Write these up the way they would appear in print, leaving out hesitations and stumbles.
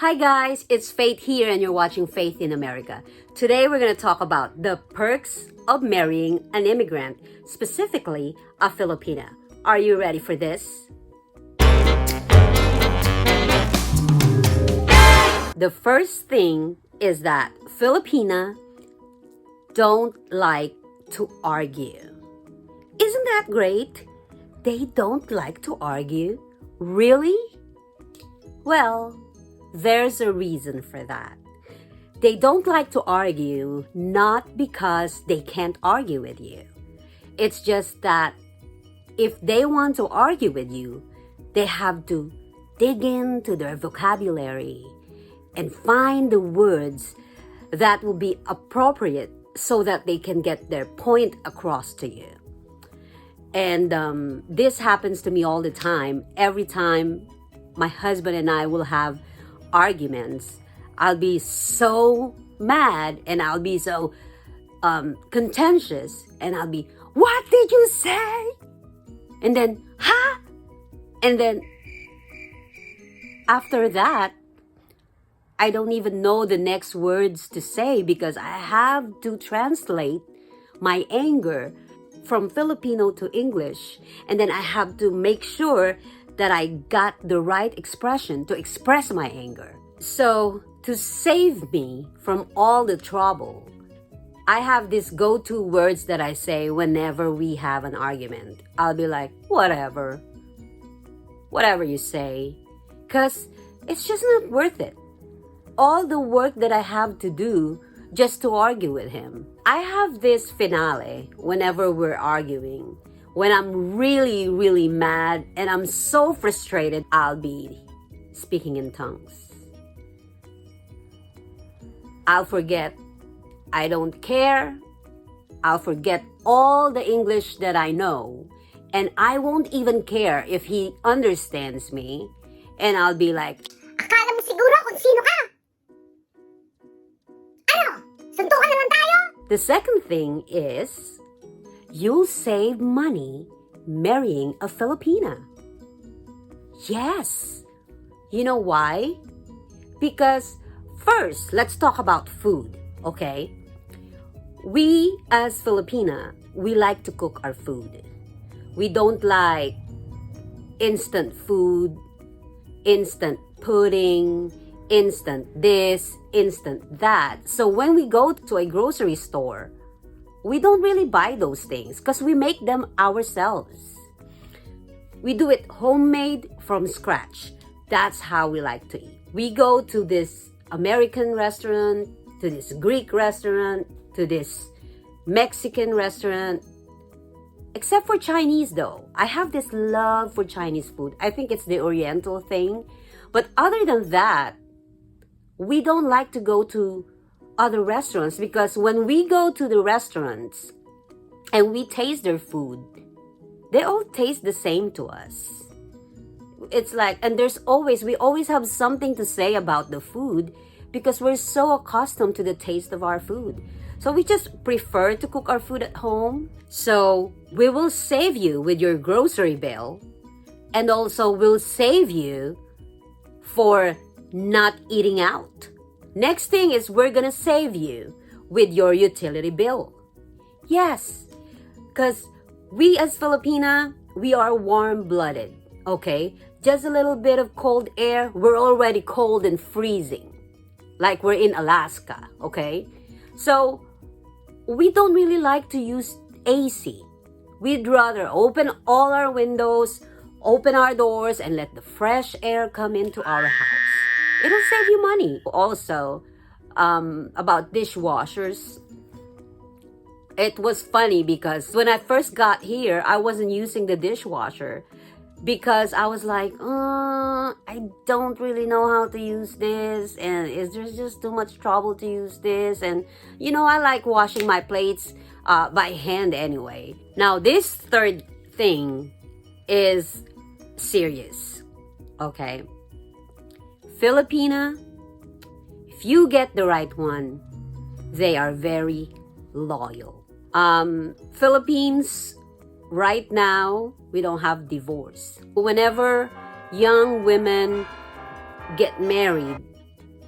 Hi guys, it's Faith here and you're watching Faith in America. Today we're going to talk about the perks of marrying an immigrant, specifically a Filipina. Are you ready for this? The first thing is that Filipina don't like to argue. Isn't that great? They don't like to argue? Really? Well, there's a reason for that. They don't like to argue not because they can't argue with you. It's just that if they want to argue with you, they have to dig into their vocabulary and find the words that will be appropriate so that they can get their point across to you. And this happens to me all the time. Every time my husband and I will have arguments, I'll be so mad and I'll be so contentious and I'll be, what did you say? And then, huh? And then after that, I don't even know the next words to say because I have to translate my anger from Filipino to English, and then I have to make sure that I got the right expression to express my anger. So, to save me from all the trouble, I have these go-to words that I say whenever we have an argument. I'll be like, whatever you say, because it's just not worth it. All the work that I have to do just to argue with him. I have this finale whenever we're arguing. When I'm really, really mad and I'm so frustrated, I'll be speaking in tongues. I'll forget I don't care. I'll forget all the English that I know. And I won't even care if he understands me. And I'll be like, akala mo siguro kung sino ka? Ano? Suntukan na lang tayo? The second thing is, you'll save money marrying a Filipina. Yes. You know why? Because first, let's talk about food, okay? We as Filipina, we like to cook our food. We don't like instant food, instant pudding, instant this, instant that. So when we go to a grocery store, we don't really buy those things because we make them ourselves. We do it homemade from scratch. That's how we like to eat. We go to this American restaurant, to this Greek restaurant, to this Mexican restaurant. Except for Chinese though. I have this love for Chinese food. I think it's the Oriental thing. But other than that, we don't like to go to other restaurants because when we go to the restaurants and we taste their food, they all taste the same to us. It's like, and we always have something to say about the food because we're so accustomed to the taste of our food. So we just prefer to cook our food at home. So we will save you with your grocery bill, and also we'll save you for not eating out. Next thing is we're gonna save you with your utility bill. Yes, because we as Filipina, we are warm-blooded, okay? Just a little bit of cold air, we're already cold and freezing. Like we're in Alaska, okay? So, we don't really like to use AC. We'd rather open all our windows, open our doors, and let the fresh air come into our house. It'll save you money. Also, about dishwashers, it was funny because when I first got here, I wasn't using the dishwasher because I was like, I don't really know how to use this, and there's just too much trouble to use this, and I like washing my plates by hand anyway. Now, this third thing is serious, okay? Filipina, if you get the right one, they are very loyal. Philippines, right now, we don't have divorce. Whenever young women get married,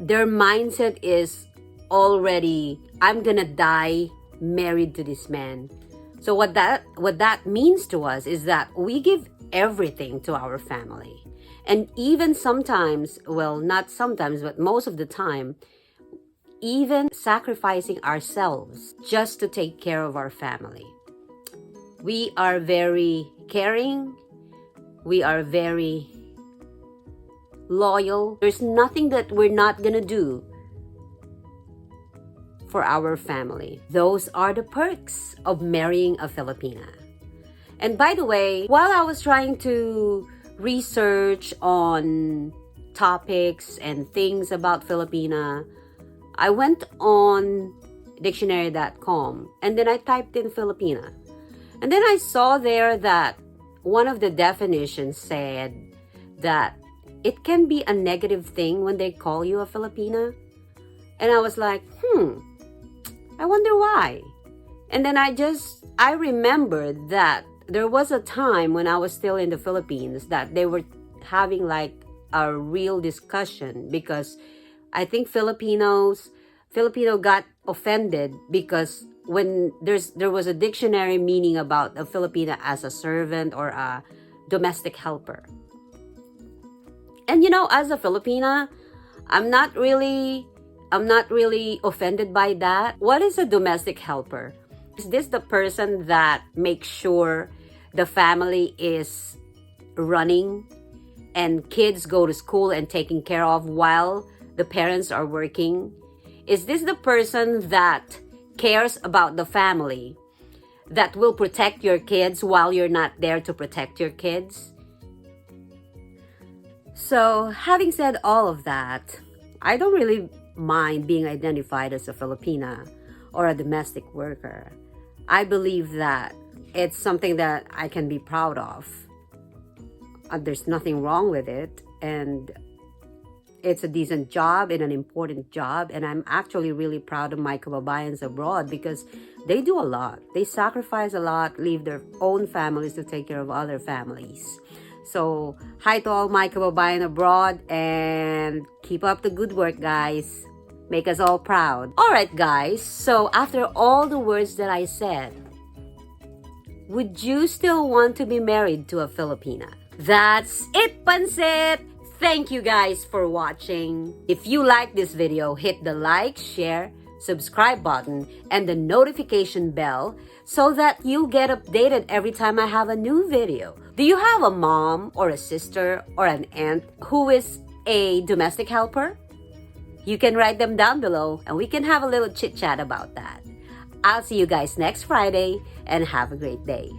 their mindset is already, I'm gonna die married to this man. So what that means to us is that we give everything to our family. And even sometimes, well, not sometimes, but most of the time, even sacrificing ourselves just to take care of our family. We are very caring. We are very loyal. There's nothing that we're not gonna do for our family. Those are the perks of marrying a Filipina. And by the way, while I was trying to research on topics and things about Filipina, I went on dictionary.com and then I typed in Filipina. And then I saw there that one of the definitions said that it can be a negative thing when they call you a Filipina. And I was like, I wonder why. And then I remembered that there was a time when I was still in the Philippines that they were having like a real discussion, because I think Filipino got offended because when there was a dictionary meaning about a Filipina as a servant or a domestic helper. And as a Filipina, I'm not really offended by that. What is a domestic helper? Is this the person that makes sure the family is running and kids go to school and taken care of while the parents are working? Is this the person that cares about the family, that will protect your kids while you're not there to protect your kids? So, having said all of that, I don't really mind being identified as a Filipina or a domestic worker. I believe that it's something that I can be proud of. There's nothing wrong with it, and it's a decent job and an important job. And I'm actually really proud of my kababayans abroad because they do a lot. They sacrifice a lot, leave their own families to take care of other families. So, hi to all my kababayan abroad, and keep up the good work, guys. Make us all proud. Alright, guys. So, after all the words that I said, would you still want to be married to a Filipina? That's it, Pansit! Thank you guys for watching. If you like this video, hit the like, share, subscribe button, and the notification bell so that you'll get updated every time I have a new video. Do you have a mom or a sister or an aunt who is a domestic helper? You can write them down below and we can have a little chit chat about that. I'll see you guys next Friday and have a great day.